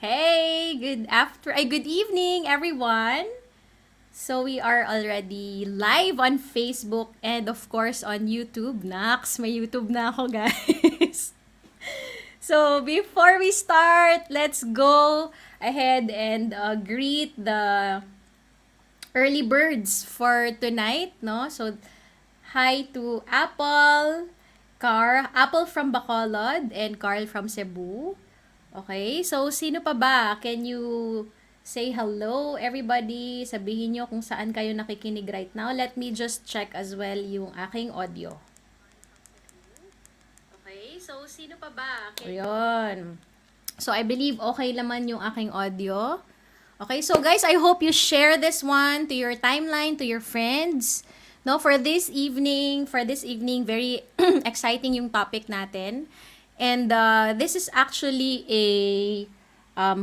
Hey, good evening everyone. So we are already live on Facebook and of course on YouTube. Nax, may YouTube na ako, guys. So before we start, let's go ahead and greet the early birds for tonight, no? So hi to Apple from Bacolod and Carl from Cebu. Okay, so sino pa ba? Can you say hello everybody? Sabihin nyo kung saan kayo nakikinig right now. Let me just check as well yung aking audio. Okay, so sino pa ba? Ayun. So I believe okay naman yung aking audio. Okay, so guys, I hope you share this one to your timeline, to your friends. No, for this evening, very exciting yung topic natin. And this is actually a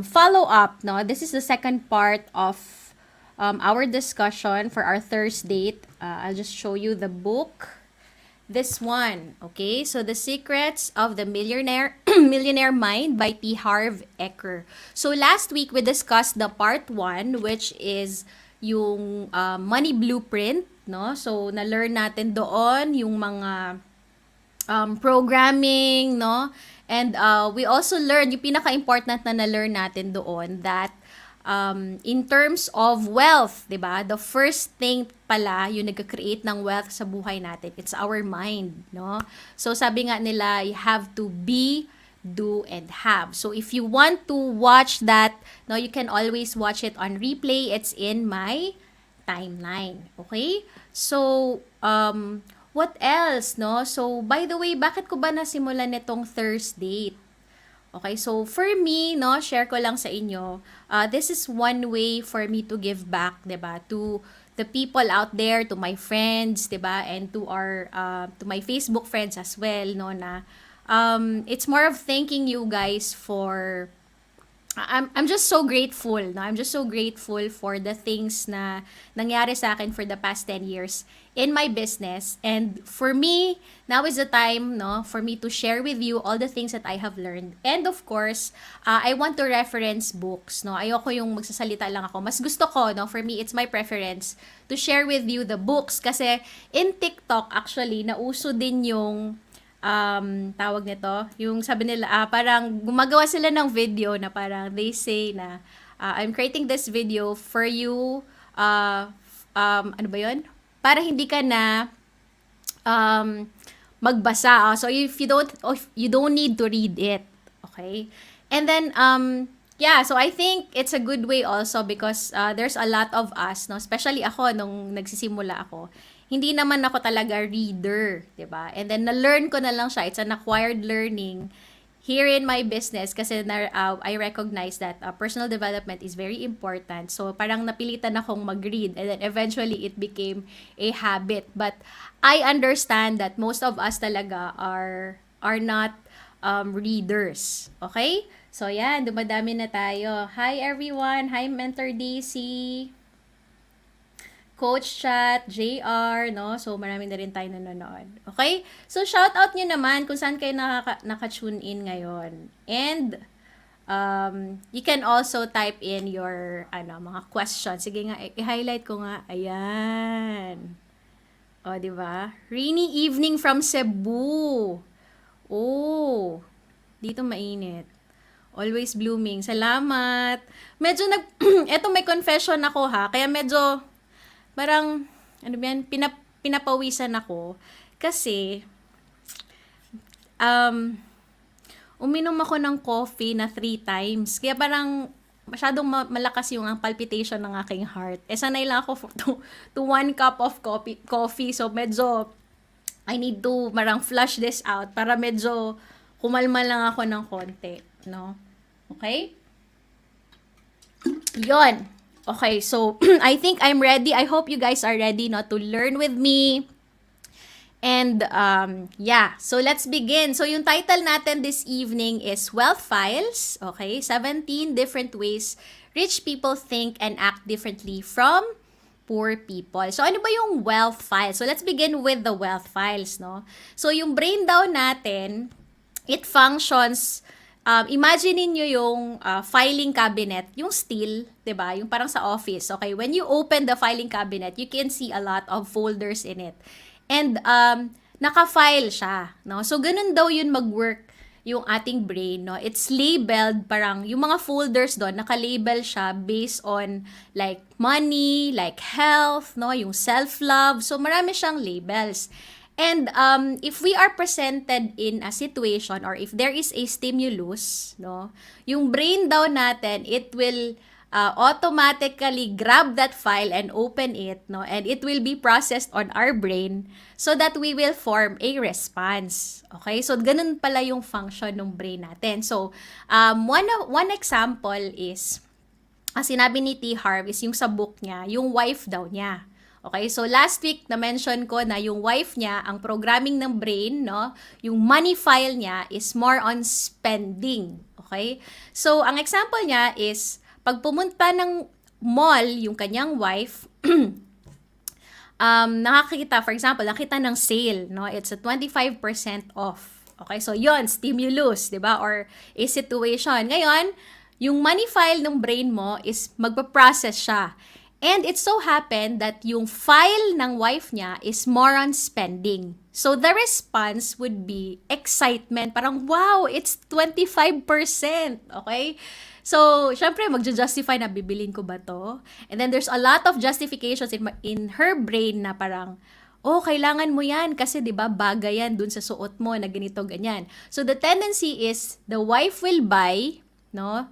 follow-up, no? This is the second part of our discussion for our Thursday. I'll just show you the book. This one, okay? So The Secrets of the Millionaire Mind by T. Harv Eker. So last week we discussed the part 1, which is yung money blueprint, no? So na-learn natin doon yung mga programming, no? And we also learned, yung pinaka-important na na-learn natin doon, that in terms of wealth, 'di ba? The first thing pala yung nagka-create ng wealth sa buhay natin, it's our mind, no? So sabi nga nila, you have to be, do, and have. So if you want to watch that, no, you can always watch it on replay. It's in my timeline. Okay? So what else, no? So by the way, bakit ko ba nasimulan nitong Thursday? Okay, so for me, no, share ko lang sa inyo, this is one way for me to give back, 'di ba? To the people out there, to my friends, 'di ba? And to my Facebook friends as well, no, na it's more of thanking you guys for I'm just so grateful, no? I'm just so grateful for the things na nangyari sa akin for the past 10 years in my business. And for me, now is the time, no, for me to share with you all the things that I have learned. And of course, I want to reference books, no? Ayoko yung magsasalita lang ako. Mas gusto ko, no, for me, it's my preference to share with you the books. Kasi in TikTok, actually, nauso din yung tawag nito, yung sabi nila, parang gumagawa sila ng video na parang they say na, I'm creating this video for you, ano ba yun? Para hindi ka na magbasa. So if you don't need to read it. Okay? And then, yeah, so I think it's a good way also because there's a lot of us, no, especially ako nung nagsisimula ako, hindi naman ako talaga reader, 'di ba? And then na-learn ko na lang siya. It's an acquired learning here in my business kasi I recognize that personal development is very important. So parang napilitan akong mag-read and then eventually it became a habit. But I understand that most of us talaga are not readers. Okay? So yan, dumadami na tayo. Hi everyone. Hi Mentor DC. Coach Chat, JR, no? So, marami na rin tayo nanonood. Okay? So, shout out nyo naman kung saan kayo naka-tune in ngayon. And, you can also type in your, mga questions. Sige nga, i-highlight ko nga. Ayan. O, di ba? Rainy evening from Cebu. Oh, dito mainit. Always blooming. Salamat. Medyo eto may confession ako ha. Kaya medyo parang, ano ba yan, pinapawisan ako. Kasi, uminom ako ng coffee na 3 times. Kaya parang, masyadong malakas yung palpitation ng aking heart. Sanay lang ako to 1 cup of coffee. So, medyo, I need to marang flush this out para medyo kumalma lang ako ng konti. No? Okay? Yon. Okay, so I think I'm ready. I hope you guys are ready, no, to learn with me. And yeah, so let's begin. So yung title natin this evening is Wealth Files. Okay, 17 different ways rich people think and act differently from poor people. So ano ba yung wealth files? So let's begin with the wealth files, no? So yung brain daw natin, it functions Imagine niyo yung filing cabinet, yung steel, 'di ba? Yung parang sa office. Okay, when you open the filing cabinet, you can see a lot of folders in it. And naka-file siya, no? So ganun daw yun mag-work yung ating brain, no? It's labeled, parang yung mga folders doon, naka-label siya based on like money, like health, no? Yung self-love. So marami siyang labels. And if we are presented in a situation or if there is a stimulus, no, yung brain daw natin, it will automatically grab that file and open it, no, and it will be processed on our brain so that we will form a response. Okay? So, ganun pala yung function ng brain natin. So, one example is, sinabi ni T. Harv is yung sa book niya, yung wife daw niya. Okay, so last week na-mention ko na yung wife niya, ang programming ng brain, no, yung money file niya is more on spending. Okay? So, ang example niya is, pag pumunta ng mall, yung kanyang wife, nakakita, for example, nakita ng sale, no, it's a 25% off. Okay, so yon stimulus, di ba? Or a situation. Ngayon, yung money file ng brain mo is magpa-process siya. And it so happened that yung file ng wife niya is more on spending. So the response would be excitement. Parang, wow, it's 25%. Okay? So, syempre, magja-justify na bibilin ko ba to? And then there's a lot of justifications in her brain na parang, oh, kailangan mo yan kasi 'di ba bagay yan dun sa suot mo na ganito ganyan. So the tendency is the wife will buy, no,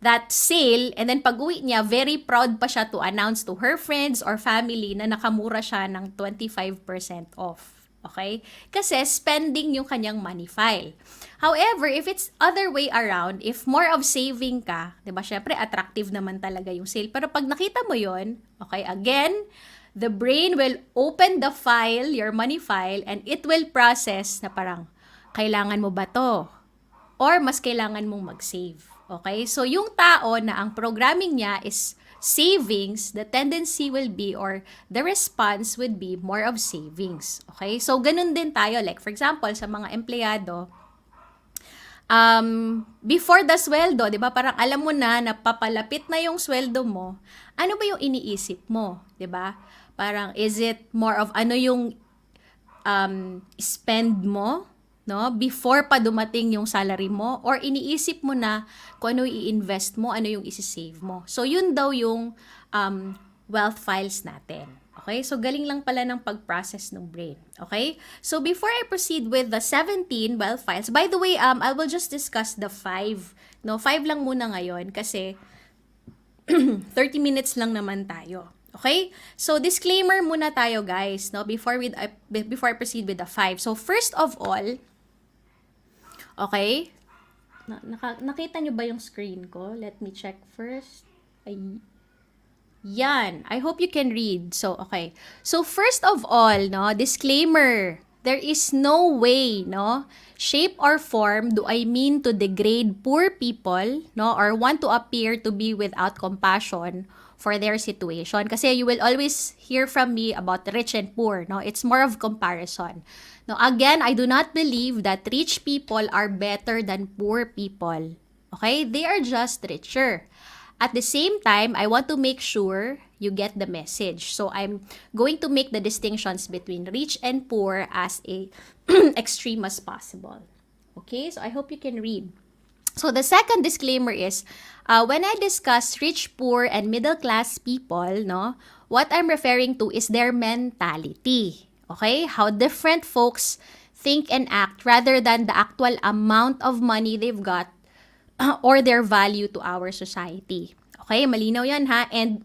that sale, and then pag-uwi niya, very proud pa siya to announce to her friends or family na nakamura siya ng 25% off. Okay? Kasi spending yung kanyang money file. However, if it's other way around, if more of saving ka, 'di ba? Syempre attractive naman talaga yung sale. Pero pag nakita mo 'yon, okay, again, the brain will open the file, your money file, and it will process na parang, kailangan mo ba to? Or mas kailangan mong mag-save. Okay? So, yung tao na ang programming niya is savings, the tendency will be or the response would be more of savings. Okay? So, ganun din tayo. Like, for example, sa mga empleyado, before the sweldo, di ba, parang alam mo na papalapit na yung sweldo mo, ano ba yung iniisip mo? Di ba? Parang, is it more of ano yung spend mo? No, before pa dumating yung salary mo, or iniisip mo na kung ano i-invest mo, ano yung isi-save mo. So, yun daw yung wealth files natin. Okay? So, galing lang pala ng pag-process ng brain. Okay? So, before I proceed with the 17 wealth files, by the way, I will just discuss the 5. No, 5 lang muna ngayon kasi 30 minutes lang naman tayo. Okay? So, disclaimer muna tayo, guys, no, before I proceed with the 5. So, first of all, okay? Nakita nyo ba yung screen ko? Let me check first. Yan. I hope you can read. So, okay. So, first of all, no, disclaimer. There is no way, no, shape or form do I mean to degrade poor people, no, or want to appear to be without compassion for their situation. Kasi you will always hear from me about rich and poor, no? It's more of comparison. Now, again, I do not believe that rich people are better than poor people. Okay? They are just richer. At the same time, I want to make sure you get the message. So, I'm going to make the distinctions between rich and poor as a extreme as possible. Okay? So, I hope you can read. So, the second disclaimer is, when I discuss rich, poor, and middle-class people, no, what I'm referring to is their mentality. Okay? How different folks think and act rather than the actual amount of money they've got or their value to our society. Okay? Malinaw yan, ha? And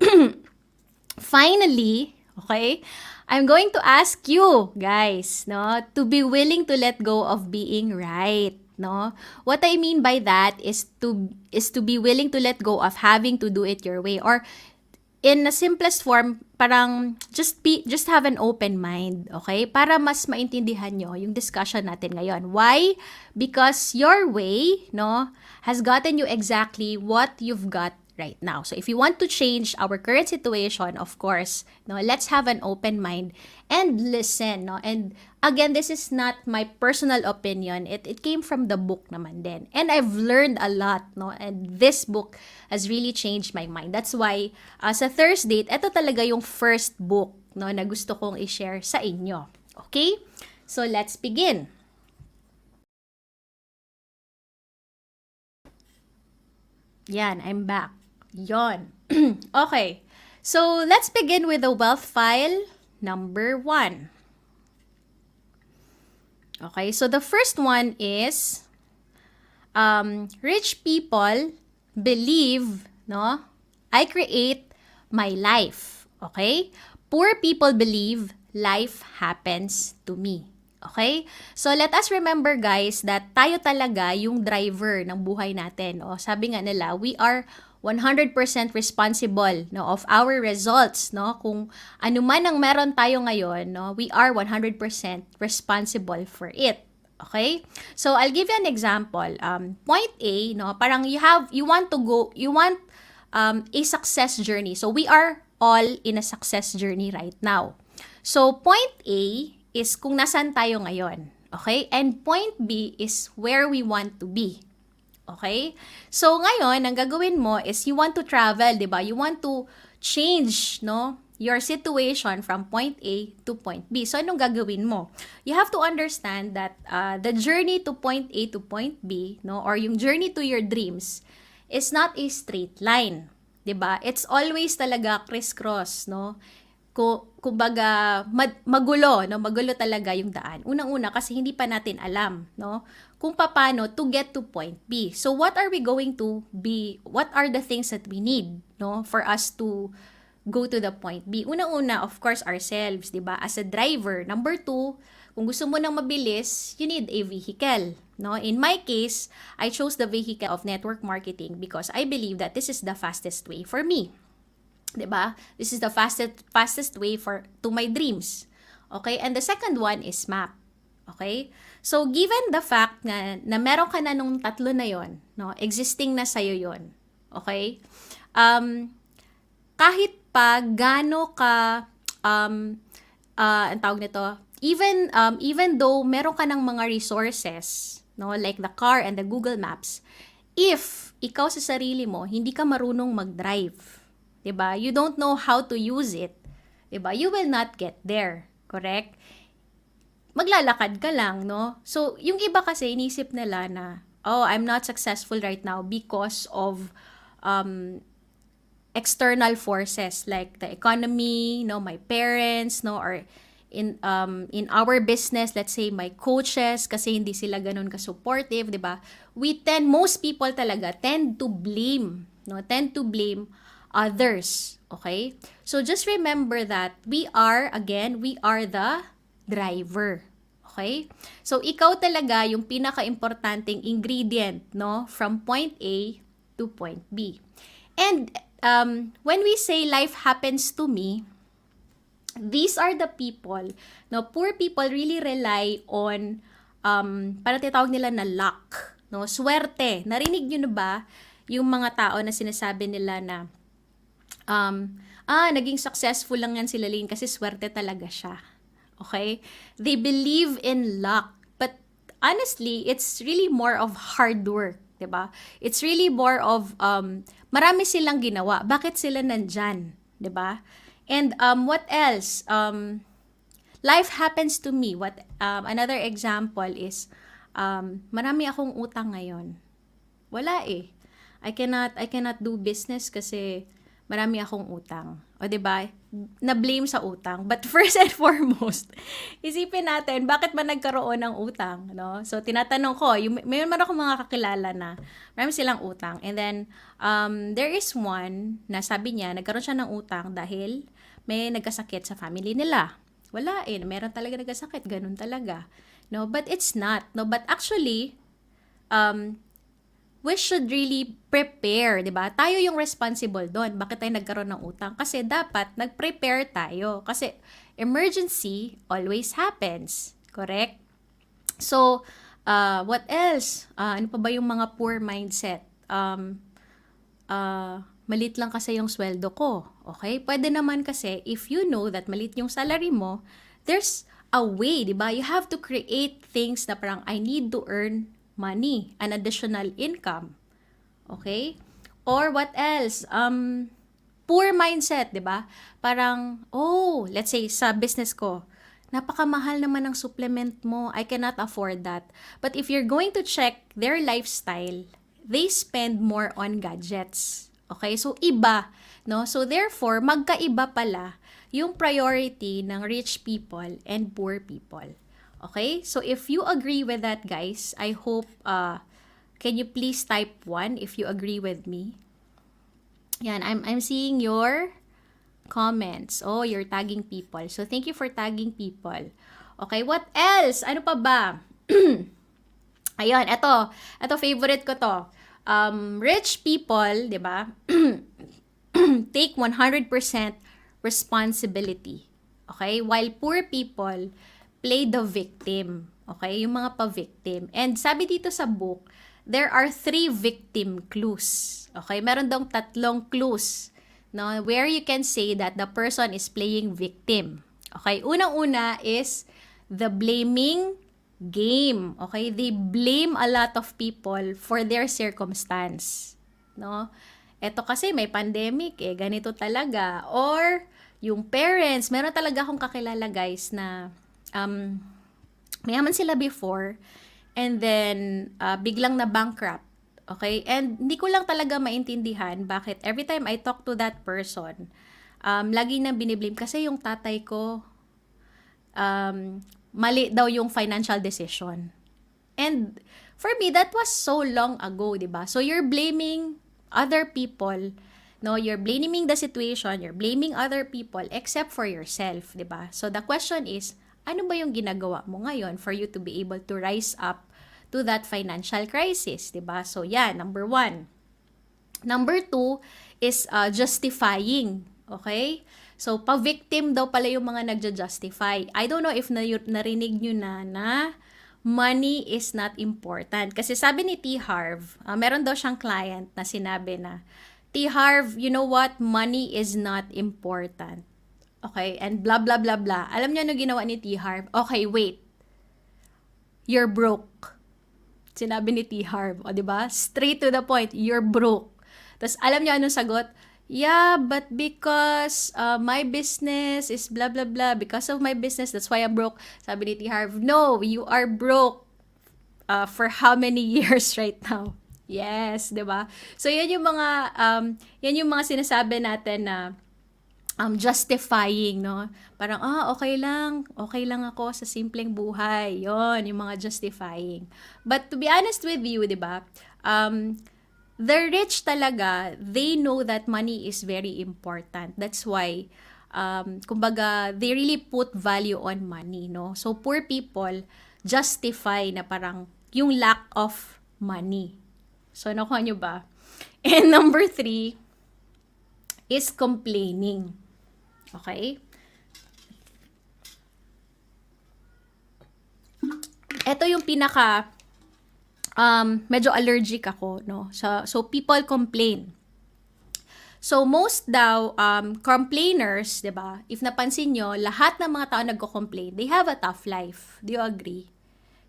finally, okay, I'm going to ask you, guys, no, to be willing to let go of being right. No? What I mean by that is to be willing to let go of having to do it your way, or in the simplest form, parang just have an open mind, okay? Para mas maintindihan nyo yung discussion natin ngayon. Why? Because your way, no, has gotten you exactly what you've got right now. So if you want to change our current situation, of course, no, let's have an open mind and listen, no. And again, this is not my personal opinion. It came from the book naman din. And I've learned a lot, no. And this book has really changed my mind. That's why sa Thursday, ito talaga yung first book, no, na gusto kong i-share sa inyo. Okay? So let's begin. Yan, I'm back. Yon. Okay. So, let's begin with the wealth file number 1. Okay, so the first one is rich people believe, no, I create my life. Okay? Poor people believe life happens to me. Okay? So, let us remember guys that tayo talaga yung driver ng buhay natin. O, sabi nga nila, we are 100% responsible, no, of our results, no? Kung ano man ang meron tayo ngayon, no, we are 100% responsible for it. Okay? So, I'll give you an example. Point A, no, parang you want a success journey. So, we are all in a success journey right now. So, point A is kung nasan tayo ngayon. Okay? And point B is where we want to be. Okay? So, ngayon, ang gagawin mo is you want to travel, di ba? You want to change, no, your situation from point A to point B. So, anong gagawin mo? You have to understand that the journey to point A to point B, no, or yung journey to your dreams is not a straight line. Di ba? It's always talaga crisscross, no? Kumbaga magulo, no? Magulo talaga yung daan. Unang-una kasi hindi pa natin alam, no, kung paano to get to point B. So what are we going to be? What are the things that we need, no, for us to go to the point B? Unang-una, of course, ourselves, 'di ba? As a driver. Number 2, kung gusto mo nang mabilis, you need a vehicle, no? In my case, I chose the vehicle of network marketing because I believe that this is the fastest way for me. 'Di ba? This is the fastest way to my dreams. Okay? And the second one is map. Okay? So given the fact na meron ka na nung tatlo na 'yon, no? Existing na sa 'yon. Okay? Kahit pa gaano ka ang tawag nito, even though meron ka ng mga resources, no, like the car and the Google Maps, if ikaw sa sarili mo hindi ka marunong mag-drive, 'di ba? You don't know how to use it, 'di ba? You will not get there, correct? Maglalakad ka lang, no? So, yung iba kasi inisip nila na, oh, I'm not successful right now because of external forces like the economy, no, my parents, no, or in our business, let's say my coaches kasi hindi sila ganun ka-supportive, 'di ba? Most people talaga tend to blame, no, others, okay? So just remember that we are the driver, okay? So ikaw talaga yung pinaka-importanting ingredient, no, from point A to point B. And when we say life happens to me, these are the people, no, poor people really rely on parang tinatawag nila na luck, no, swerte. Narinig niyo na ba yung mga tao na sinasabi nila na naging successful lang yan si Lane kasi swerte talaga siya. Okay? They believe in luck. But honestly, it's really more of hard work, 'di ba? It's really more of marami silang ginawa. Bakit sila nandyan, 'di ba? And what else? Life happens to me. Another example is marami akong utang ngayon. Wala eh. I cannot do business kasi marami akong utang. O 'di ba? Na-blame sa utang. But first and foremost, isipin natin bakit ba nagkaroon ng utang, no? So tinatanong ko, mayroon man ako mga kakilala na marami silang utang. And then there is one na sabi niya nagkaroon siya ng utang dahil may nagkasakit sa family nila. Wala eh, meron talaga nagkasakit, ganun talaga. No, but it's not. No, but actually we should really prepare, 'di ba? Tayo yung responsible doon. Bakit tayo nagkaroon ng utang? Kasi dapat nag-prepare tayo. Kasi emergency always happens, correct? So, what else? Ano pa ba yung mga poor mindset? malit lang kasi yung sweldo ko. Okay? Pwede naman kasi, if you know that malit yung salary mo, there's a way, di ba? You have to create things na parang, I need to earn money, an additional income. Okay? Or what else? Poor mindset, di ba? Parang, oh, let's say, sa business ko, napakamahal naman ng supplement mo. I cannot afford that. But if you're going to check their lifestyle, they spend more on gadgets. Okay? So, iba. No? So, therefore, magkaiba pala yung priority ng rich people and poor people. Okay? So, if you agree with that, guys, I hope, can you please type 1 if you agree with me? Yan, I'm seeing your comments. Oh, you're tagging people. So, thank you for tagging people. Okay, what else? Ano pa ba? Ayun, ito favorite ko to. Rich people, di ba? Take 100% responsibility. Okay? While poor people play the victim. Okay? Yung mga pa-victim. And sabi dito sa book, there are 3 victim clues. Okay? Meron daw 3 clues, no, where you can say that the person is playing victim. Okay? Unang-una is the blaming game. Okay? They blame a lot of people for their circumstance. No? Eto kasi may pandemic, ganito talaga. Or, yung parents, meron talaga akong kakilala, guys, na mayaman sila before, and then, biglang na bankrupt. Okay? And hindi ko lang talaga maintindihan bakit every time I talk to that person, lagi nang biniblame kasi yung tatay ko, mali daw yung financial decision. And for me, that was so long ago, di ba? So you're blaming other people, no? You're blaming the situation, you're blaming other people except for yourself, di ba? So the question is, ano ba yung ginagawa mo ngayon for you to be able to rise up to that financial crisis, di ba? So yeah, number 1. Number 2 is justifying, okay? So, pa-victim daw pala yung mga nagja-justify. I don't know if narinig nyo na money is not important. Kasi sabi ni T. Harv, meron daw siyang client na sinabi na, T. Harv, you know what? Money is not important. Okay? And blah, blah, blah, blah. Alam niyo ano ginawa ni T. Harv? Okay, wait. You're broke. Sinabi ni T. Harv. O, diba? Straight to the point. You're broke. Tapos, alam niyo anong sagot? Yeah, but because my business is blah, blah, blah. Because of my business, that's why I'm broke. Sabi ni T. Harv, no, you are broke for how many years right now? Yes, diba? So, yan yung mga sinasabi natin na justifying, no? Parang, okay lang ako sa simpleng buhay. Yon, yung mga justifying. But to be honest with you, di ba, the rich talaga, they know that money is very important. That's why, kumbaga, they really put value on money, no? So, poor people justify na parang yung lack of money. So, nakuha nyo ba? And number 3 is complaining. Okay? Ito yung pinaka medyo allergic ako, no? So people complain. So most daw complainers, 'di ba? If napansin nyo, lahat ng mga tao nagko-complain, they have a tough life. Do you agree?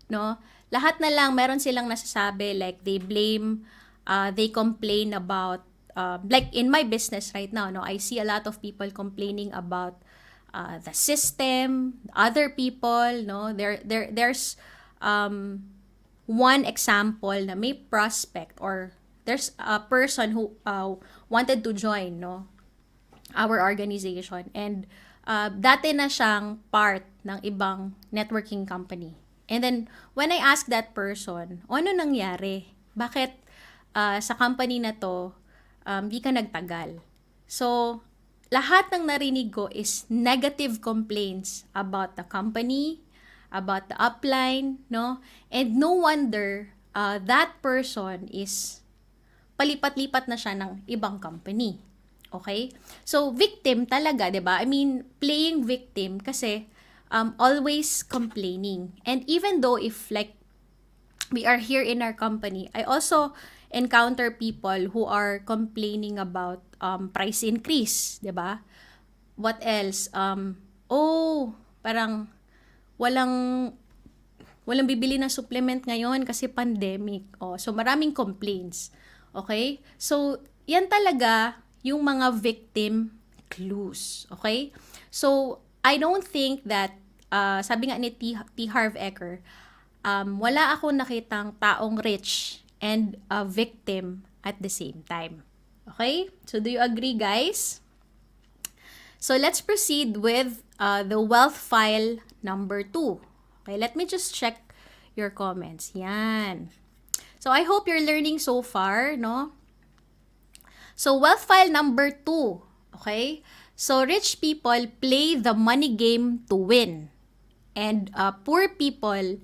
No? Lahat na lang meron silang nasasabi, like they blame, they complain about like in my business right now, no, I see a lot of people complaining about the system, other people, no. There's one example na may prospect or there's a person who wanted to join, no, our organization, and dati na siyang part ng ibang networking company. And then when I asked that person, ano nangyari? Bakit sa company na to di ka nagtagal? So, lahat ng narinig ko is negative complaints about the company, about the upline, no? And no wonder that person is palipat-lipat na siya ng ibang company. Okay? So, victim talaga, 'di ba? I mean, playing victim kasi always complaining. And even though if like we are here in our company, I also encounter people who are complaining about price increase, 'di ba? What else? Parang walang walang bibili na supplement ngayon kasi pandemic. So maraming complaints. Okay? So, yan talaga yung mga victim clues. Okay? So, I don't think that, sabi nga ni T. Harv Eker, wala akong nakitang taong rich and a victim at the same time. Okay? So, do you agree, guys? So, let's proceed with the wealth file number 2. Okay, let me just check your comments. Yan. So, I hope you're learning so far, no? So, wealth file number 2. Okay? So, rich people play the money game to win. And poor people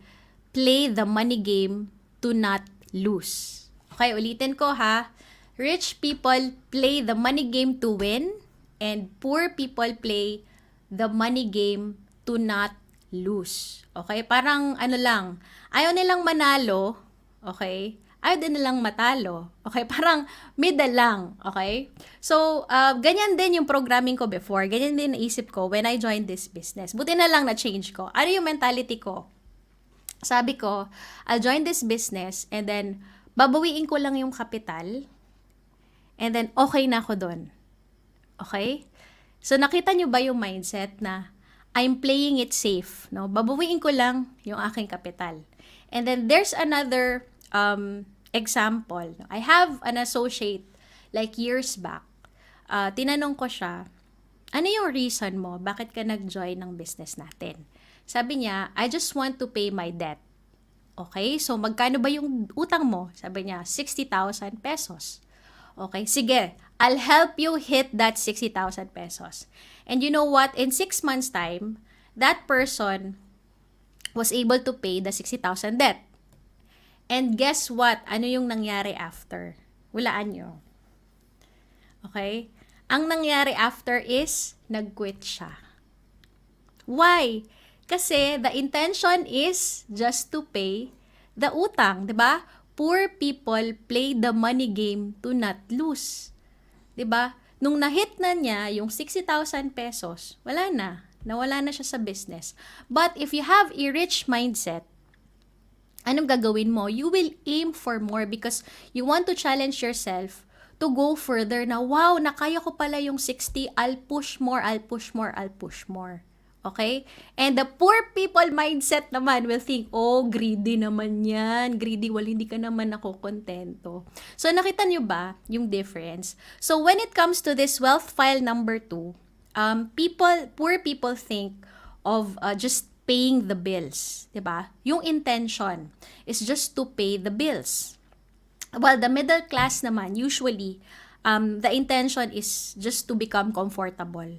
play the money game to not lose. Okay, ulitin ko ha. Rich people play the money game to win. And poor people play the money game to not lose. Okay? Parang ano lang, ayaw nilang manalo, okay? Ayaw din nilang matalo. Okay? Parang middle lang. Okay? So, ganyan din yung programming ko before. Ganyan din naisip ko when I joined this business. Buti na lang na-change ko. Ano yung mentality ko? Sabi ko, I'll join this business and then babawiin ko lang yung kapital and then okay na ako doon. Okay? So, nakita nyo ba yung mindset na I'm playing it safe, no? Babawiin ko lang yung aking kapital. And then, there's another example. I have an associate, like years back. Tinanong ko siya, ano yung reason mo? Bakit ka nag-join ng business natin? Sabi niya, I just want to pay my debt. Okay? So, magkano ba yung utang mo? Sabi niya, 60,000 pesos. Okay? Sige, I'll help you hit that 60,000 pesos. And you know what? In 6 months' time, that person was able to pay the 60,000 debt. And guess what? Ano yung nangyari after? Hulaan nyo. Okay? Ang nangyari after is, nag-quit siya. Why? Kasi the intention is just to pay the utang, 'di ba? Poor people play the money game to not lose. 'Di ba? Nung na-hit na niya yung 60,000 pesos, wala na. Nawala na siya sa business. But if you have a rich mindset, anong gagawin mo? You will aim for more because you want to challenge yourself to go further na, wow, nakaya ko pala yung 60, I'll push more, I'll push more, I'll push more. Okay? And the poor people mindset naman will think, oh, greedy naman yan. Greedy, hindi ka naman ako kontento. So, nakita niyo ba yung difference? So, when it comes to this wealth file number 2, poor people think of just paying the bills. Diba? Yung intention is just to pay the bills. Well, the middle class naman, usually, the intention is just to become comfortable.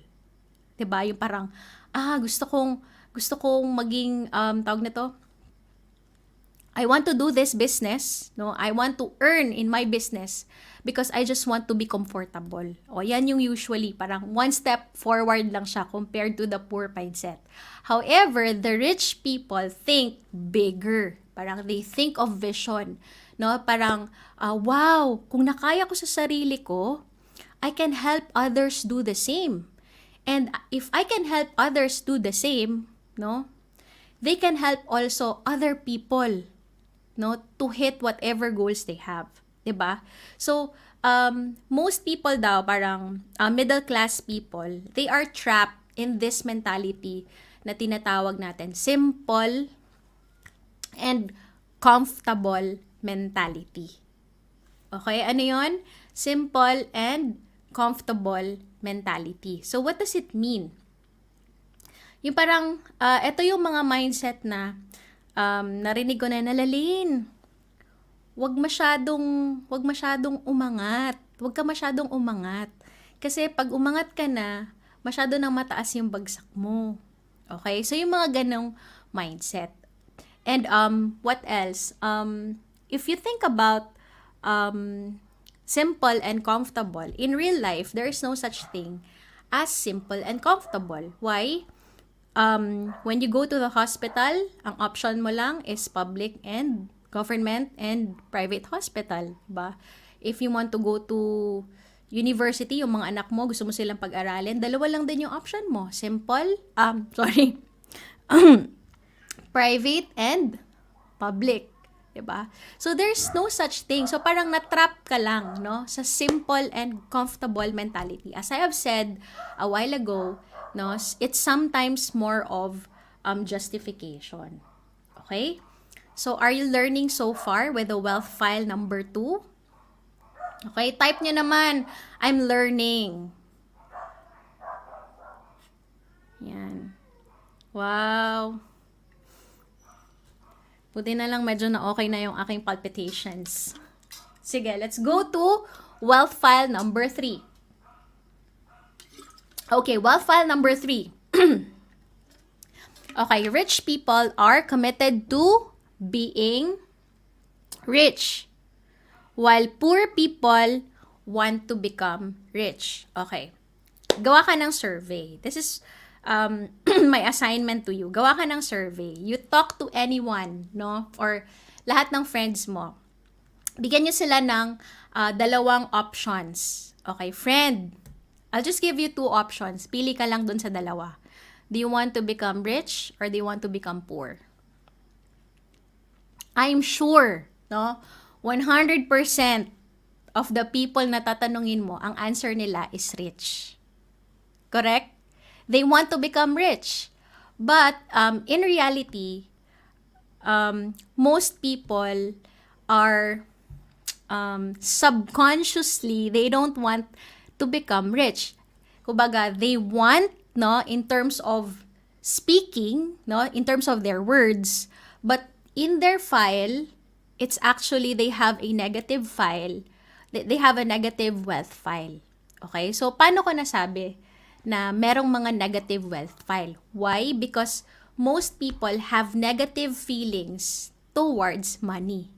Diba? Yung parang, gusto kong maging, tawag nito, I want to do this business, no? I want to earn in my business because I just want to be comfortable. O, yan yung usually, parang one step forward lang siya compared to the poor mindset. However, the rich people think bigger. Parang they think of vision, no? Parang, wow, kung nakaya ko sa sarili ko, I can help others do the same. And if I can help others do the same, no, they can help also other people, no, to hit whatever goals they have, 'di ba? So, most people daw, parang middle class people, they are trapped in this mentality na tinatawag natin simple and comfortable mentality. Okay, ano 'yon? Simple and comfortable mentality. So, what does it mean? Yung parang, ito yung mga mindset na narinig ko na, Nalalin, wag masyadong umangat. Wag ka masyadong umangat. Kasi pag umangat ka na, masyado nang mataas yung bagsak mo. Okay? So, yung mga ganong mindset. And, what else? If you think about, simple and comfortable. In real life, there is no such thing as simple and comfortable. Why? When you go to the hospital, ang option mo lang is public and government and private hospital, ba? If you want to go to university, yung mga anak mo, gusto mo silang pag-aralin, dalawa lang din yung option mo. Simple, sorry, private and public. Diba? So, there's no such thing. So, parang natrap ka lang, no? Sa simple and comfortable mentality. As I have said a while ago, no, it's sometimes more of justification. Okay? So, are you learning so far with the wealth file number 2? Okay, type nyo naman, I'm learning. Yan. Wow. Buti na lang medyo na okay na yung aking palpitations. Sige, let's go to wealth file number 3. Okay, wealth file number 3. Okay, rich people are committed to being rich, while poor people want to become rich. Okay. Gawa ka ng survey. This is my assignment to you. Gawa ka ng survey. You talk to anyone, no? Or lahat ng friends mo. Bigyan nyo sila ng dalawang options. Okay, friend, I'll just give you 2 options. Pili ka lang dun sa dalawa. Do you want to become rich or do you want to become poor? I'm sure, no? 100% of the people na tatanungin mo, ang answer nila is rich. Correct? They want to become rich. But in reality, most people are subconsciously, they don't want to become rich. Kumbaga, they want, no, in terms of speaking, no, in terms of their words, but in their file, it's actually they have a negative file. They have a negative wealth file. Okay? So, paano ko nasabi na merong mga negative wealth file? Why? Because most people have negative feelings towards money.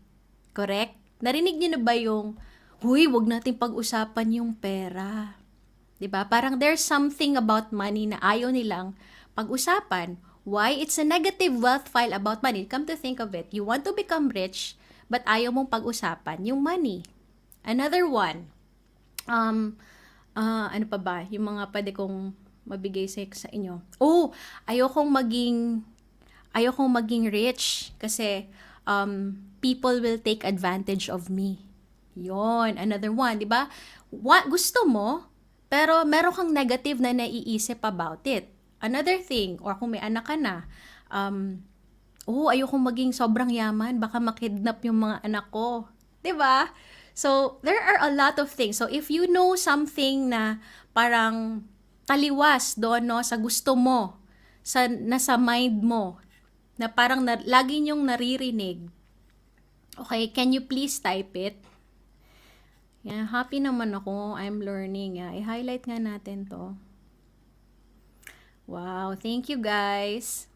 Correct? Narinig niyo na ba yung, huy, wag natin pag-usapan yung pera. 'Di ba? Parang there's something about money na ayaw nilang pag-usapan. Why? It's a negative wealth file about money. Come to think of it, you want to become rich, but ayaw mong pag-usapan yung money. Another one, ano pa ba? Yung mga pwede kong mabigay sa inyo. Oh, ayokong maging rich kasi people will take advantage of me. Yon, another one, 'di ba? Gusto mo, pero meron kang negative na naiisip about it. Another thing, or kung may anak ka na, ayokong maging sobrang yaman, baka makidnap yung mga anak ko. 'Di ba? So, there are a lot of things. So, if you know something na parang taliwas doon, no, sa gusto mo, nasa mind mo, na parang lagi niyong naririnig, okay, can you please type it? Yeah, happy naman ako. I'm learning. Yeah, i-highlight nga natin to. Wow, thank you guys.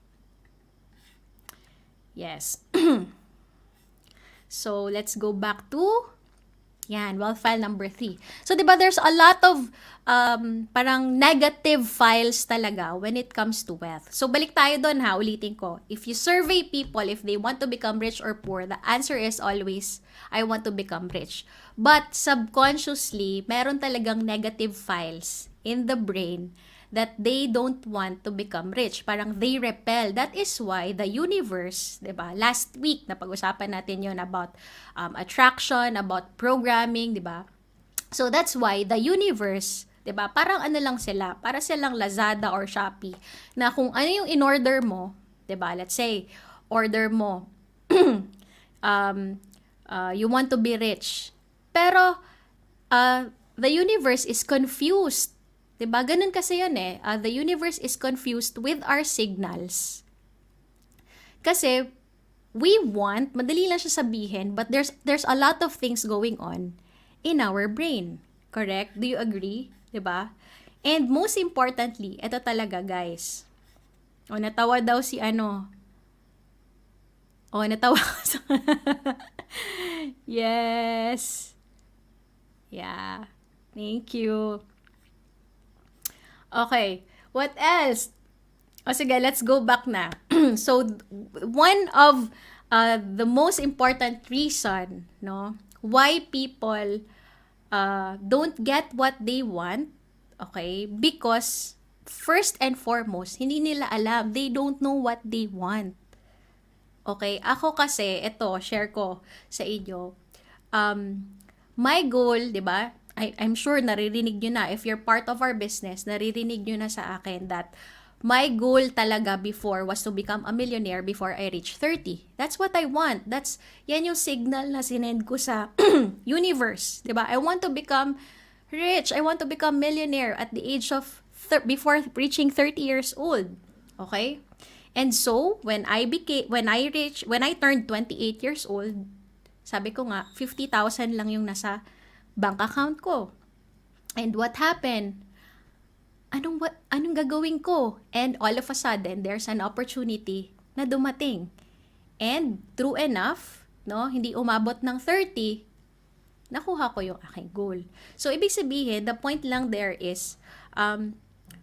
Yes. So, let's go back to wealth file number 3. So, di ba there's a lot of parang negative files talaga when it comes to wealth. So, balik tayo doon ha, ulitin ko. If you survey people if they want to become rich or poor, the answer is always, I want to become rich. But subconsciously, meron talagang negative files in the brain that they don't want to become rich. Parang they repel. That is why the universe, diba? Last week, napag-usapan natin yon about attraction, about programming, diba? So that's why the universe, diba? Parang ano lang sila, para silang Lazada or Shopee, na kung ano yung in-order mo, diba? Let's say, order mo, you want to be rich. Pero, the universe is confused. Diba? Ganun kasi yan eh. The universe is confused with our signals. Kasi, we want, madali lang siya sabihin, but there's a lot of things going on in our brain. Correct? Do you agree? Diba? And most importantly, ito talaga guys. Natawa daw si ano. Natawa. Yes. Yeah. Thank you. Okay, what else? Sige, let's go back na. So, one of the most important reason, no, why people don't get what they want, okay, because first and foremost, hindi nila alam, they don't know what they want. Okay, ako kasi, ito, share ko sa inyo. My goal, di ba? I'm sure naririnig nyo na, if you're part of our business, naririnig nyo na sa akin that my goal talaga before was to become a millionaire before I reach 30. That's what I want. Yan yung signal na sinend ko sa universe, di ba? I want to become rich. I want to become millionaire at the age of, before reaching 30 years old. Okay? And so, when I turned 28 years old, sabi ko nga, 50,000 lang yung nasa bank account ko. And what happened? Anong gagawin ko? And all of a sudden, there's an opportunity na dumating. And true enough, no, hindi umabot ng 30, nakuha ko yung aking goal. So, ibig sabihin, the point lang there is,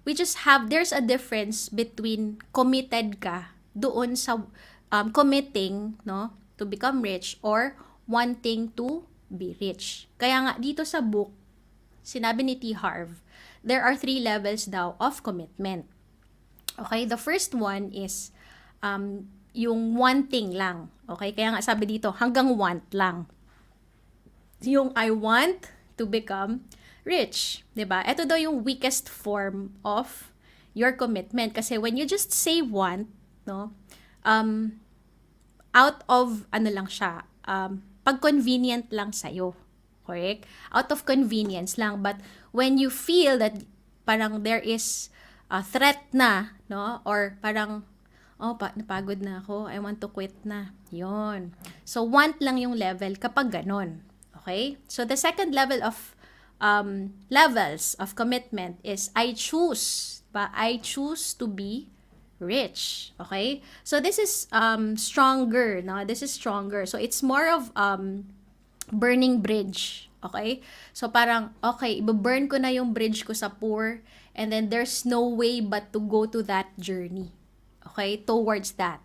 there's a difference between committed ka doon sa committing, no, to become rich or wanting to be rich. Kaya nga dito sa book, sinabi ni T. Harv, there are 3 levels daw of commitment. Okay, the first one is yung wanting lang. Okay, kaya nga sabi dito, hanggang want lang. Yung I want to become rich, 'di ba? Ito daw yung weakest form of your commitment kasi when you just say want, no, out of lang siya, pag convenient lang sa'yo, correct? Out of convenience lang, but when you feel that parang there is a threat na, no, or parang napagod na ako, I want to quit na, yon. So want lang yung level kapag ganon, okay? So the second level of levels of commitment is I choose to be rich. Okay? So this is stronger, no? This is stronger. So it's more of burning bridge. Okay? So parang, okay, i-burn ko na yung bridge ko sa poor and then there's no way but to go to that journey. Okay? Towards that.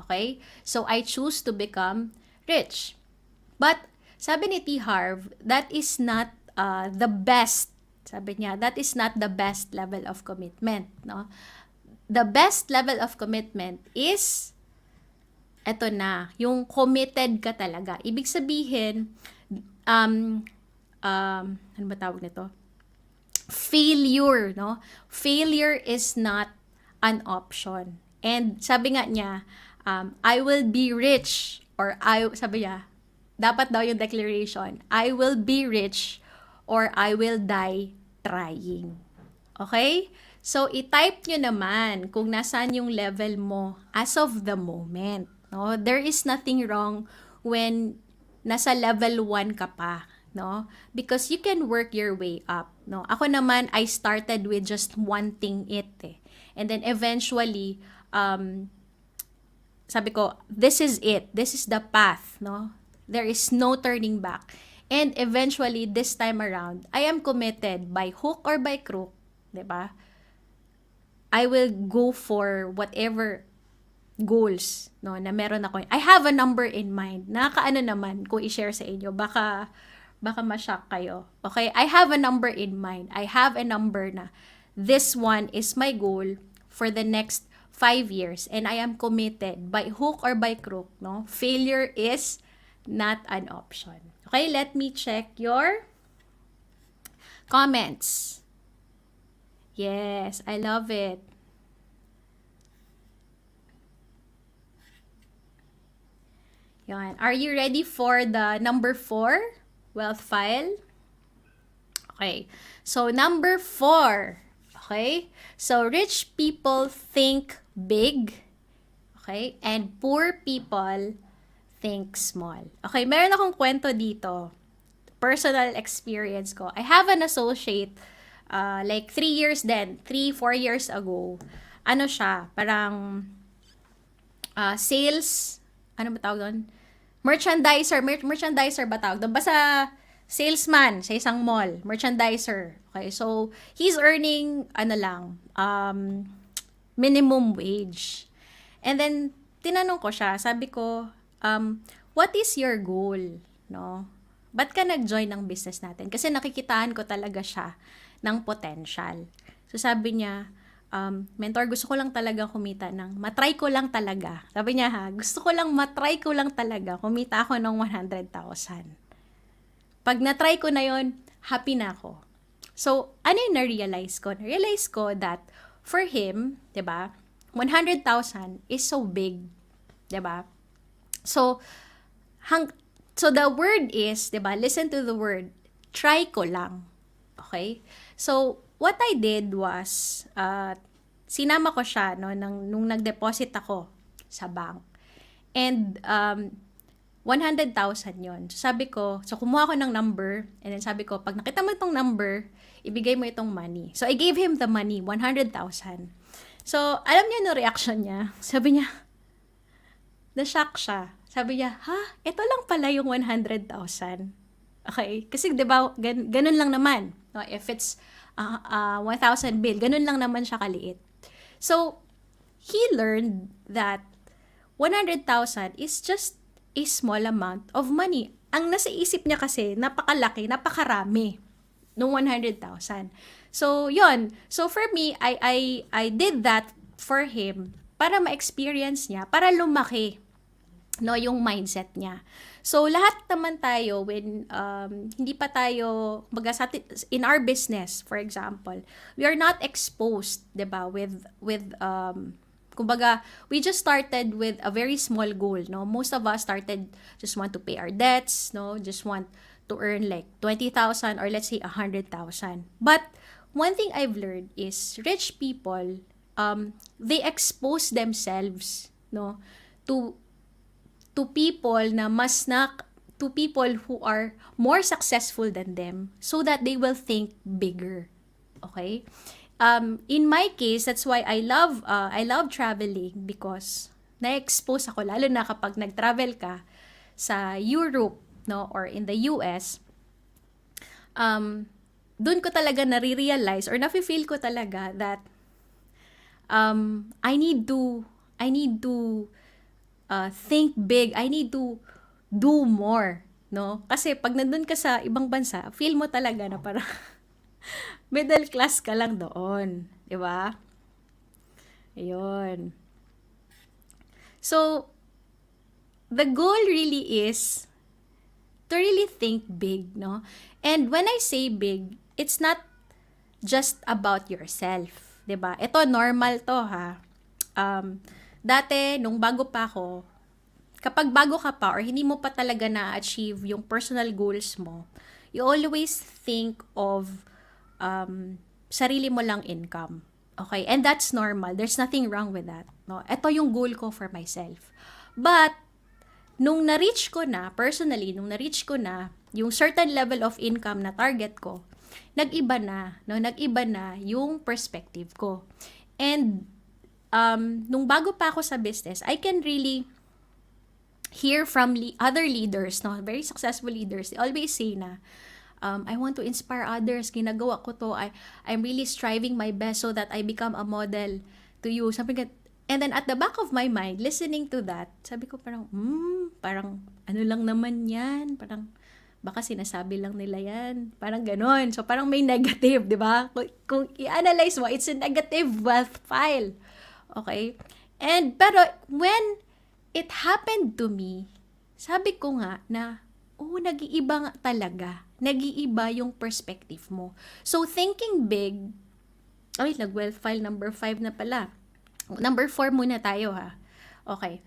Okay? So I choose to become rich. But sabi ni T. Harv, that is not the best, sabi niya, that is not the best level of commitment, no? The best level of commitment is, eto na, yung committed ka talaga. Ibig sabihin, ano ba tawag nito? Failure, no? Failure is not an option. And sabi nga niya, I will be rich, or sabi niya, dapat daw yung declaration, I will be rich or I will die trying. Okay? So, i-type nyo naman kung nasaan yung level mo as of the moment. No? There is nothing wrong when nasa level 1 ka pa. No? Because you can work your way up. No? Ako naman, I started with just wanting it. And then eventually, sabi ko, this is it. This is the path. No? There is no turning back. And eventually, this time around, I am committed by hook or by crook, diba? I will go for whatever goals, no, na meron ako. I have a number in mind. Nakakaano naman kung i-share sa inyo. Baka ma-shock kayo. Okay? I have a number in mind. I have a number na this one is my goal for the next 5 years and I am committed by hook or by crook, no? Failure is not an option. Okay, let me check your comments. Yes, I love it. Yan. Are you ready for the number 4 wealth file? Okay. So, number 4. Okay? So, rich people think big. Okay? And poor people think small. Okay, meron akong kwento dito. Personal experience ko. I have an associate, like 3 years then, 3-4 years ago. Ano siya? Parang sales, ano ba tawag doon? Merchandiser ba tawag doon? Basta salesman sa isang mall. Merchandiser. Okay, so he's earning, minimum wage. And then, tinanong ko siya, sabi ko, what is your goal, no? Ba't ka nag-join ng business natin? Kasi nakikitaan ko talaga siya ng potential. So sabi niya, mentor, gusto ko lang talaga kumita ng, matry ko lang talaga. Sabi niya ha, gusto ko lang matry ko lang talaga, kumita ako ng 100,000. Pag na-try ko na yon, happy na ako. So, ano yung na-realize ko? Na-realize ko that for him, 'di ba? 100,000 is so big, 'di ba? So, so the word is, 'di ba? Listen to the word. Try ko lang. Okay? So, what I did was sinama ko siya no nung nag-deposit ako sa bank. And 100,000 yon. So, sabi ko, so kumuha ko ng number, and then sabi ko, pag nakita mo itong number, ibigay mo itong money. So, I gave him the money, 100,000. So, alam niya no reaction niya. Sabi niya, na-shock siya. Sabi niya, ha? Ito lang pala yung 100,000. Okay? Kasi, di ba, ganun lang naman. No? If it's 1,000 bill, ganun lang naman siya kaliit. So, he learned that 100,000 is just a small amount of money. Ang nasa isip niya kasi, napakalaki, napakarami nung 100,000. So, yon. So, for me, I did that for him para ma-experience niya, para lumaki no yung mindset niya. So, lahat naman tayo when hindi pa tayo in our business, for example, we are not exposed, 'di ba, with kumbaga, we just started with a very small goal, no? Most of us started just want to pay our debts, no? Just want to earn like 20,000 or let's say 100,000. But one thing I've learned is rich people, they expose themselves, no, to people to people who are more successful than them so that they will think bigger. Okay? In my case, that's why I love traveling because na-expose ako lalo na kapag nag-travel ka sa Europe, no, or in the US. Doon ko talaga nare-realize or nafe-feel ko talaga that I need to think big. I need to do more, no? Kasi pag nandun ka sa ibang bansa, feel mo talaga na parang middle class ka lang doon, 'di ba? Ayun. So, the goal really is to really think big, no? And when I say big, it's not just about yourself, 'di ba? Ito normal 'to ha. Dati nung bago pa ako, kapag bago ka pa or hindi mo pa talaga na-achieve yung personal goals mo, you always think of sarili mo lang income. Okay? And that's normal. There's nothing wrong with that. No? Ito yung goal ko for myself. But, nung na-reach ko na, personally, yung certain level of income na target ko, nag-iba na. No? Nag-iba na yung perspective ko. And, nung bago pa ako sa business, I can really hear from other leaders, no? Very successful leaders. They always say na, I want to inspire others. Ginagawa ko to. I'm really striving my best so that I become a model to you. And then at the back of my mind, listening to that, sabi ko parang, parang ano lang naman yan. Parang, baka sinasabi lang nila yan. Parang ganon. So parang may negative, di ba? Kung i-analyze mo, it's a negative wealth file. Okay? Pero when it happened to me, sabi ko nga na, nag-iiba nga talaga. Nag-iiba yung perspective mo. So, thinking big, nag-wealth file number 5 na pala. Number 4 muna tayo ha. Okay.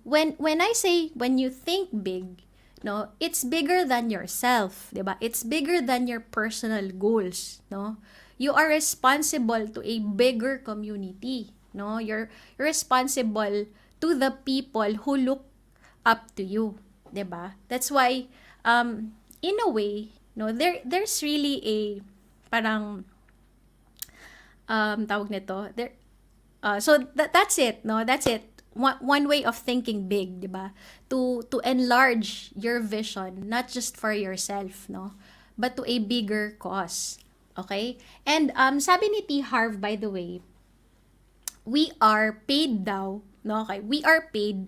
When I say, when you think big, no, it's bigger than yourself, 'di ba? It's bigger than your personal goals, no? You are responsible to a bigger community, no? You're responsible to the people who look up to you, 'di ba? That's why in a way, no, there's really a parang tawag nito. So that's it, no? That's it. One way of thinking big, 'di ba? To enlarge your vision, not just for yourself, no? But to a bigger cause. Okay? And sabi ni T. Harv, by the way, we are paid daw, no? Okay? We are paid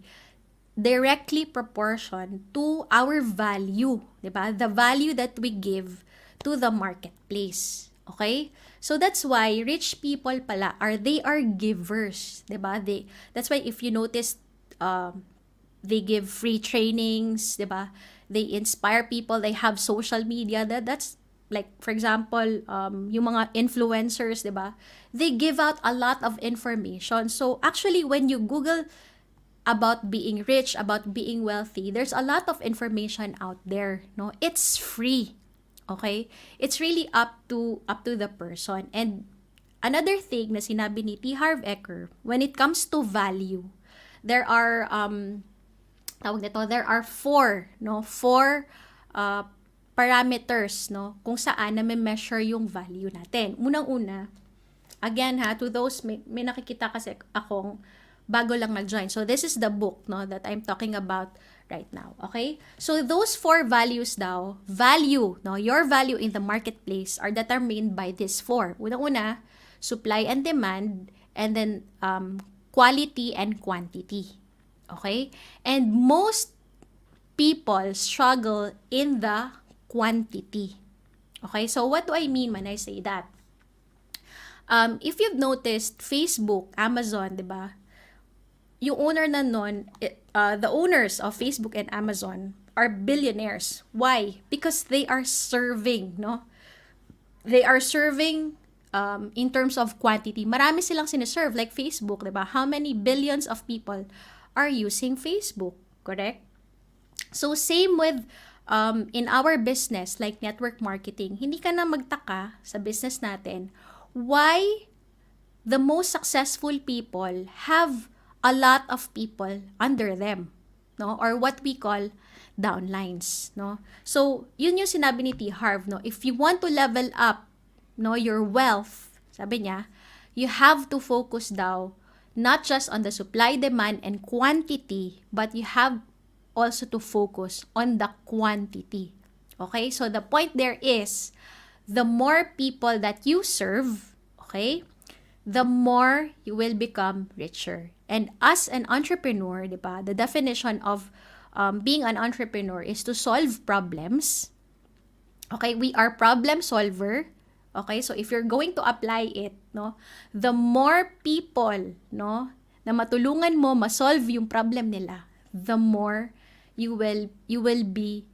directly proportion to our value, 'di ba? The value that we give to the marketplace. Okay? So that's why rich people pala they are givers, 'di ba? That's why if you notice they give free trainings, 'di ba? They inspire people, they have social media. That's like for example, yung mga influencers, 'di ba? They give out a lot of information. So actually when you Google about being rich, about being wealthy, there's a lot of information out there, no? It's free. Okay? It's really up to the person. And another thing na sinabi ni T. Harv Eker, when it comes to value, there are there are four parameters, no, kung saan na measure yung value natin. Unang-una, again to those may nakikita kasi akong bago lang nag-join. So this is the book, no, that I'm talking about right now. Okay? So those four values daw, your value in the marketplace are determined by these four. Unang-una, supply and demand, and then quality and quantity. Okay? And most people struggle in the quantity. Okay? So what do I mean when I say that? If you've noticed, Facebook, Amazon, 'di ba? Yung owner na nun, the owners of Facebook and Amazon are billionaires. Why? Because they are serving, no? They are serving in terms of quantity. Marami silang siniserve, like Facebook, 'di ba? How many billions of people are using Facebook, correct? So same with in our business, like network marketing, hindi ka na magtaka sa business natin why the most successful people have a lot of people under them, no? Or what we call downlines, no? So yun yung sinabi ni T. Harv, no? If you want to level up, no, your wealth, sabi niya, you have to focus daw not just on the supply, demand, and quantity, but you have also to focus on the quantity. Okay? So the point there is, the more people that you serve, okay, the more you will become richer. And as an entrepreneur, di ba, the definition of being an entrepreneur is to solve problems. Okay? We are problem solver. Okay, so if you're going to apply it, no, the more people, no, na matulungan mo ma-solve yung problem nila, the more you will be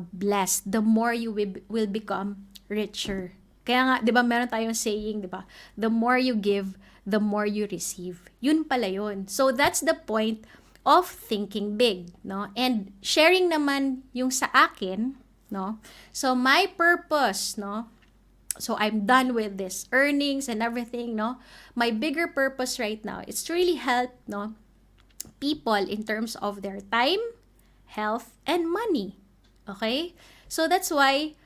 blessed, the more you will become richer. Kaya nga, 'di ba, meron tayong saying, 'di ba? The more you give, the more you receive. Yun pala yun. So that's the point of thinking big, no? And sharing naman yung sa akin, no? So my purpose, no? So I'm done with this earnings and everything, no? My bigger purpose right now is to really help, no, people in terms of their time, health, and money. Okay? So that's why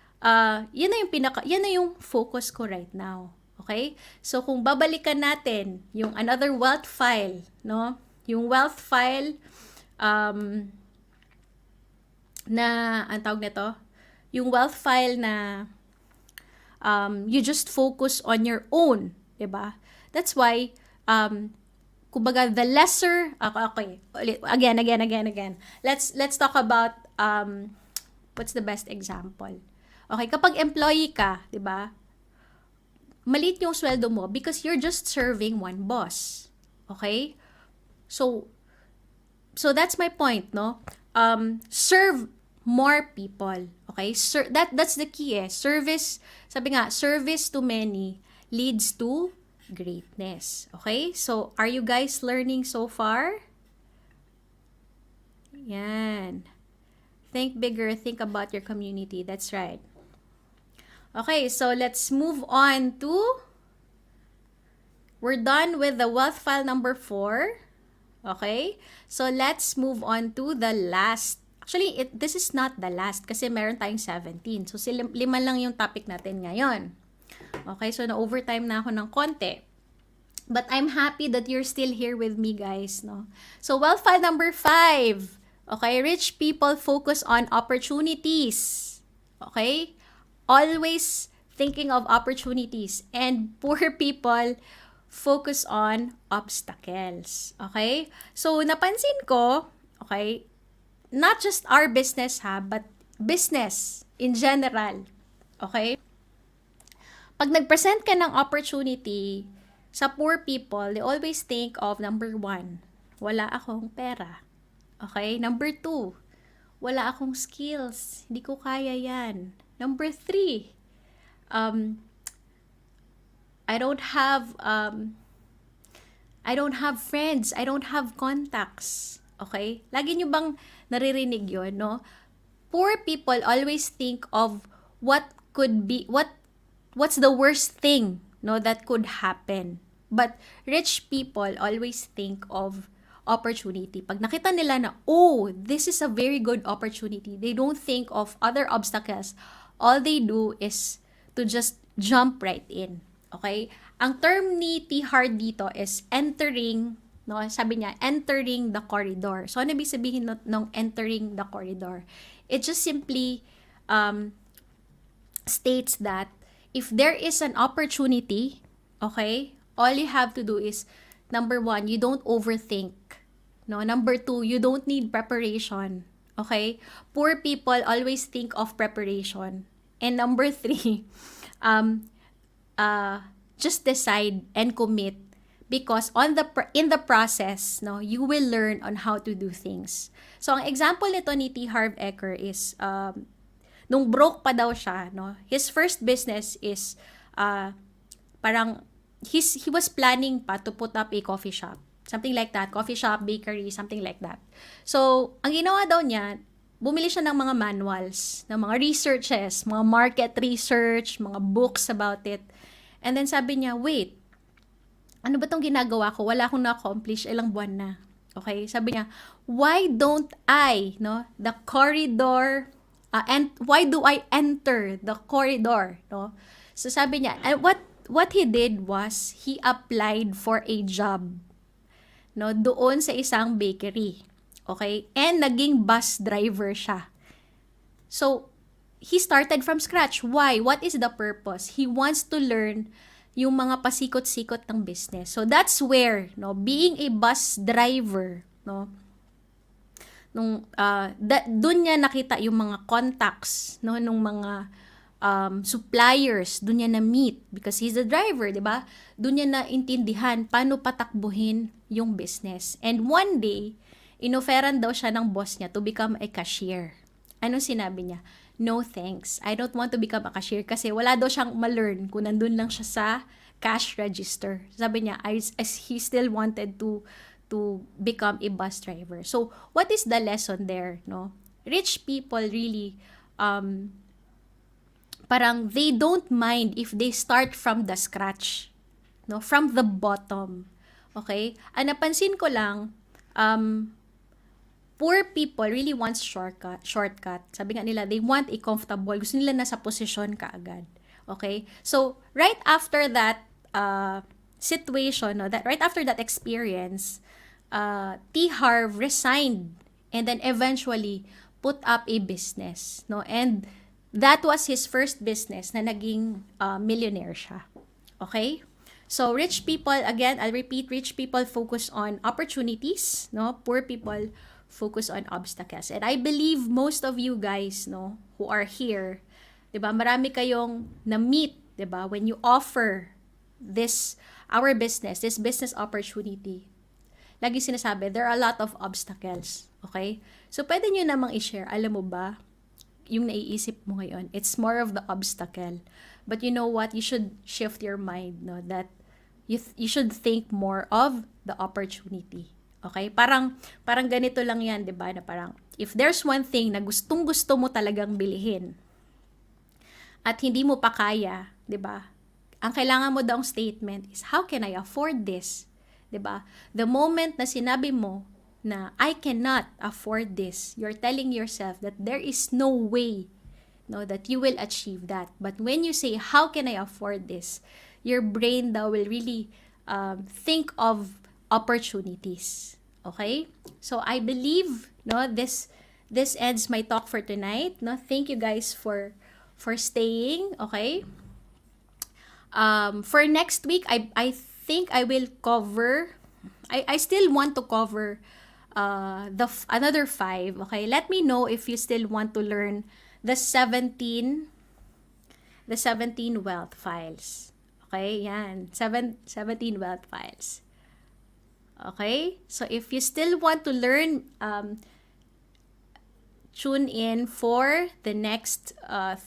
yan na yung focus ko right now. Okay? So kung babalikan natin yung another wealth file, no? Yung wealth file na ang tawag nito, yung wealth file na you just focus on your own, 'di ba? That's why kumbaga the lesser okay, again. Let's talk about what's the best example? Okay, kapag employee ka, 'di ba? Maliit yung sweldo mo because you're just serving one boss. Okay? So that's my point, no? Serve more people. Okay? That's the key Service, sabi nga, service to many leads to greatness. Okay? So, are you guys learning so far? Yan. Think bigger, think about your community. That's right. Okay, so let's move on to, we're done with the wealth file number 4. Okay? So, let's move on to the last. Actually, this is not the last kasi meron tayong 17. So, 5 lang yung topic natin ngayon. Okay, so na-overtime na ako ng konti. But I'm happy that you're still here with me, guys, no? So, wealth file number 5. Okay, rich people focus on opportunities. Okay? Always thinking of opportunities. And poor people focus on obstacles. Okay? So, napansin ko, Okay? Not just our business ha, but business in general. Okay? Pag nag-present ka ng opportunity sa poor people, they always think of number one, wala akong pera. Okay? Number two, wala akong skills. Hindi ko kaya yan. Number three, um, I don't have I don't have friends. I don't have contacts. Okay? Lagi nyo bang naririnig yon, no? Poor people always think of what could be, what's the worst thing, no, that could happen. But rich people always think of opportunity. Pag nakita nila na, oh, this is a very good opportunity, they don't think of other obstacles. All they do is to just jump right in. Okay? Ang term ni T. Hard dito is entering, no? Sabi niya, entering the corridor. So, ano ibig sabihin ng entering the corridor? It just simply states that if there is an opportunity, okay, all you have to do is, number one, you don't overthink. No? Number two, you don't need preparation. Okay? Poor people always think of preparation. And number three, just decide and commit, because in the process, no, you will learn on how to do things. So ang example nito ni T. Harv Eker is nung broke pa daw siya, no, his first business is parang he was planning pa to put up a coffee shop, something like that, coffee shop, bakery, something like that. So ang ginawa daw niya, bumili siya ng mga manuals, ng mga researches, mga market research, mga books about it. And then sabi niya, wait, ano ba tong ginagawa ko? Wala akong na-accomplish, ilang buwan na. Okay? Sabi niya, why don't I, no, the corridor, and why do I enter the corridor, no? So sabi niya, and what he did was, he applied for a job, no, doon sa isang bakery. Okay? And naging bus driver siya. So, he started from scratch. Why? What is the purpose? He wants to learn yung mga pasikot-sikot ng business. So that's where, no, being a bus driver, no, nung doon niya nakita yung mga contacts, no, nung mga suppliers, doon niya na meet because he's a driver, 'di ba? Doon niya na intindihan paano patakbuhin yung business. And one day, inoferan daw siya ng boss niya to become a cashier. Ano sinabi niya? No thanks. I don't want to become a cashier kasi wala daw siyang ma-learn kung nandun lang siya sa cash register. Sabi niya, he still wanted to become a bus driver. So, what is the lesson there, no? Rich people really, parang they don't mind if they start from the scratch, no? From the bottom. Okay? Ang napansin ko lang, poor people really wants shortcut. Sabi nga nila, they want a comfortable. Gusto nila nasa posisyon kaagad. Okay? So, right after that situation, no, that right after that experience, T. Harv resigned and then eventually put up a business, no? And that was his first business na naging millionaire siya. Okay? So, rich people, again, I'll repeat, rich people focus on opportunities, no? Poor people focus on obstacles. And I believe most of you guys, no, who are here, 'di ba? Marami kayong na-meet, 'di ba? When you offer our business, this business opportunity. Lagi sinasabi, there are a lot of obstacles, okay? So pwede niyo namang i-share, alam mo ba, yung naiisip mo ngayon, it's more of the obstacle. But you know what? You should shift your mind, no, that you should think more of the opportunity. Okay? Parang ganito lang yan, 'di ba? Na parang, if there's one thing na gustong-gusto mo talagang bilihin, at hindi mo pa kaya, 'di ba? Ang kailangan mo daw statement is, how can I afford this? 'Di ba? The moment na sinabi mo na, I cannot afford this, you're telling yourself that there is no way, no, that you will achieve that. But when you say, how can I afford this? Your brain daw will really think of opportunities. Okay? So I believe, no, this ends my talk for tonight. No, thank you guys for staying. Okay? For next week, I think I will cover. I still want to cover another 5. Okay, let me know if you still want to learn the 17 the 17 wealth files. Okay, yan. 17 wealth files. Okay? So, if you still want to learn, tune in for the next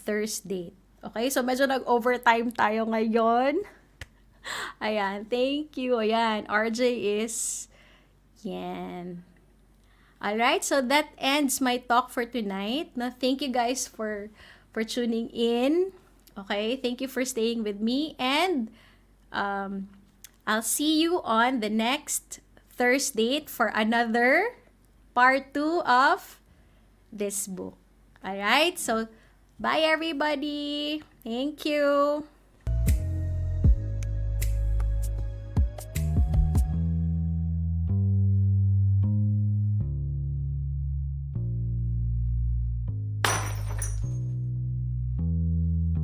Thursday. Okay? So, medyo nag-overtime tayo ngayon. Ayan. Thank you. Ayan. RJ is... Yan. Alright, so that ends my talk for tonight. Now, thank you guys for tuning in. Okay, thank you for staying with me, and I'll see you on the next Thursday for another part 2 of this book. Alright, so bye everybody. Thank you.